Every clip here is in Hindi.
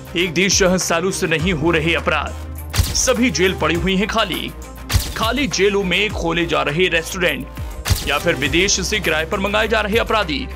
एक देश जहां सालों से नहीं हो रहे अपराध, सभी जेल पड़ी हुई हैं खाली। खाली जेलों में खोले जा रहे रेस्टोरेंट या फिर विदेश से किराए पर मंगाए जा रहे अपराधी।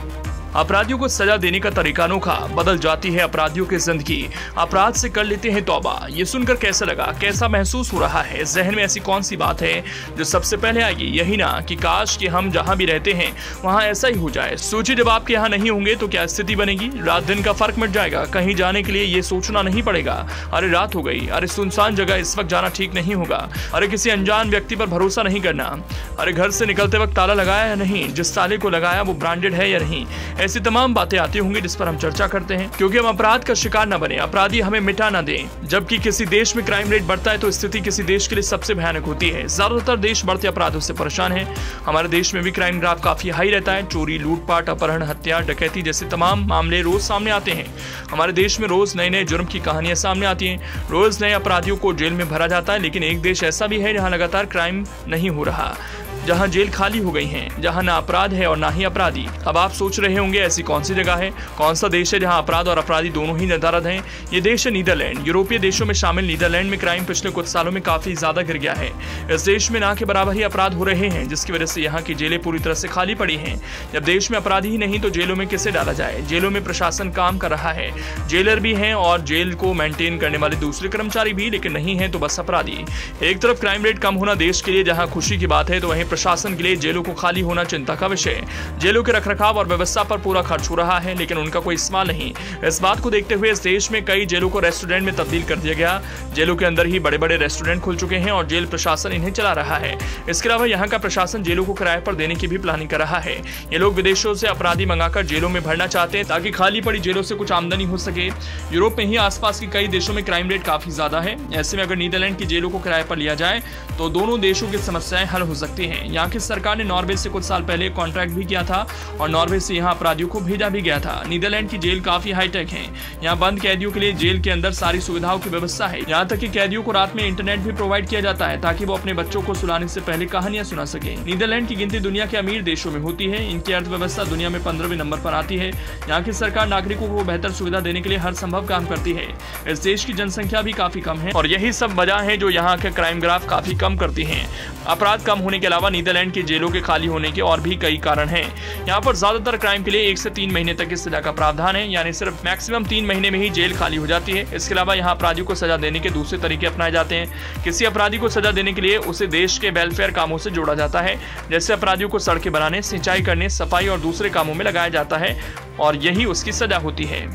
अपराधियों को सजा देने का तरीका अनोखा, बदल जाती है अपराधियों की जिंदगी, अपराध से कर लेते हैं तौबा। ये सुनकर कैसा लगा, कैसा महसूस हो रहा है? जहन में ऐसी कौन सी बात है जो सबसे पहले आएगी? यही ना कि काश कि हम जहां भी रहते हैं वहां ऐसा ही हो जाए। सोचिए, जब आपके यहाँ नहीं होंगे तो क्या स्थिति बनेगी? रात दिन का फर्क मिट जाएगा। कहीं जाने के लिए ये सोचना नहीं पड़ेगा, अरे रात हो गई, अरे सुनसान जगह इस वक्त जाना ठीक नहीं होगा, अरे किसी अनजान व्यक्ति पर भरोसा नहीं करना, अरे घर से निकलते वक्त ताला लगाया या नहीं, जिस ताले को लगाया वो ब्रांडेड है या नहीं। ऐसी तमाम बातें आती होंगी जिस पर हम चर्चा करते हैं, क्योंकि हम अपराध का शिकार न बने, अपराधी हमें मिटा न दें। जबकि किसी देश में क्राइम रेट बढ़ता है तो स्थिति किसी देश के लिए सबसे भयानक होती है। ज्यादातर देश बढ़ते अपराधों से परेशान हैं। हमारे देश में भी क्राइम ग्राफ काफी हाई रहता है। चोरी, लूटपाट, अपहरण, हत्या, डकैती जैसे तमाम मामले रोज सामने आते हैं। हमारे देश में रोज नए नए जुर्म की कहानियां सामने आती हैं, रोज नए अपराधियों को जेल में भरा जाता है। लेकिन एक देश ऐसा भी है जहां लगातार क्राइम नहीं हो रहा, जहां जेल खाली हो गई हैं, जहां ना अपराध है और ना ही अपराधी। अब आप सोच रहे होंगे ऐसी कौन सी जगह है, कौन सा देश है जहां अपराध और अपराधी दोनों ही नदारद हैं? ये देश है नीदरलैंड। यूरोपीय देशों में शामिल नीदरलैंड में क्राइम पिछले कुछ सालों में काफी ज्यादा गिर गया है। इस देश में ना के बराबर ही अपराध हो रहे हैं, जिसकी वजह से यहाँ की जेलें पूरी तरह से खाली पड़ी हैं। जब देश में अपराधी ही नहीं तो जेलों में किसे डाला जाए? जेलों में प्रशासन काम कर रहा है, जेलर भी हैं और जेल को मेंटेन करने वाले दूसरे कर्मचारी भी, लेकिन नहीं है तो बस अपराधी। एक तरफ क्राइम रेट कम होना देश के लिए जहां खुशी की बात है, तो वहीं प्रशासन के लिए जेलों को खाली होना चिंता का विषय है। जेलों के रखरखाव और व्यवस्था पर पूरा खर्च हो रहा है, लेकिन उनका कोई इस्तेमाल नहीं। इस बात को देखते हुए इस देश में कई जेलों को रेस्टोरेंट में तब्दील कर दिया गया। जेलों के अंदर ही बड़े बड़े रेस्टोरेंट खुल चुके हैं और जेल प्रशासन इन्हें चला रहा है। इसके अलावा यहाँ का प्रशासन जेलों को किराए पर देने की भी प्लानिंग कर रहा है। ये लोग विदेशों से अपराधी मंगाकर जेलों में भरना चाहते हैं ताकि खाली पड़ी जेलों से कुछ आमदनी हो सके। यूरोप में ही आसपास के कई देशों में क्राइम रेट काफी ज्यादा है। ऐसे में अगर नीदरलैंड की जेलों को किराए पर लिया जाए तो दोनों देशों की समस्याएं हल हो सकती हैं। यहाँ की सरकार ने नॉर्वे से कुछ साल पहले कॉन्ट्रैक्ट भी किया था और नॉर्वे से यहाँ अपराधियों को भेजा भी गया था। नीदरलैंड की जेल काफी हाईटेक है। यहाँ बंद कैदियों के लिए जेल के अंदर सारी सुविधाओं की व्यवस्था है। यहाँ तक कि कैदियों को रात में इंटरनेट भी प्रोवाइड किया जाता है ताकि वो अपने बच्चों को सुलाने से पहले कहानियां सुना सके। नीदरलैंड की गिनती दुनिया के अमीर देशों में होती है। इनकी अर्थव्यवस्था दुनिया में 15वें नंबर पर आती है। यहाँ की सरकार नागरिकों को बेहतर सुविधा देने के लिए हर संभव काम करती है। इस देश की जनसंख्या भी काफी कम है और यही सब वजह है जो यहाँ के क्राइम ग्राफ काफी कम करती है। अपराध कम होने के अलावा नीदरलैंड की जेलों के खाली होने के और भी कई कारण हैं। यहाँ पर ज्यादातर क्राइम के लिए 1 से 3 महीने तक की सजा का प्रावधान है, यानी सिर्फ मैक्सिमम 3 महीने में ही जेल खाली हो जाती है। इसके अलावा यहाँ अपराधियों को सजा देने के दूसरे तरीके अपनाए जाते हैं। किसी अपराधी को सजा देने के लिए उसे देश के वेलफेयर कामों से जोड़ा जाता है, जैसे अपराधियों को सड़कें बनाने, सिंचाई करने, सफाई और दूसरे कामों में लगाया जाता है और यही उसकी सजा होती है।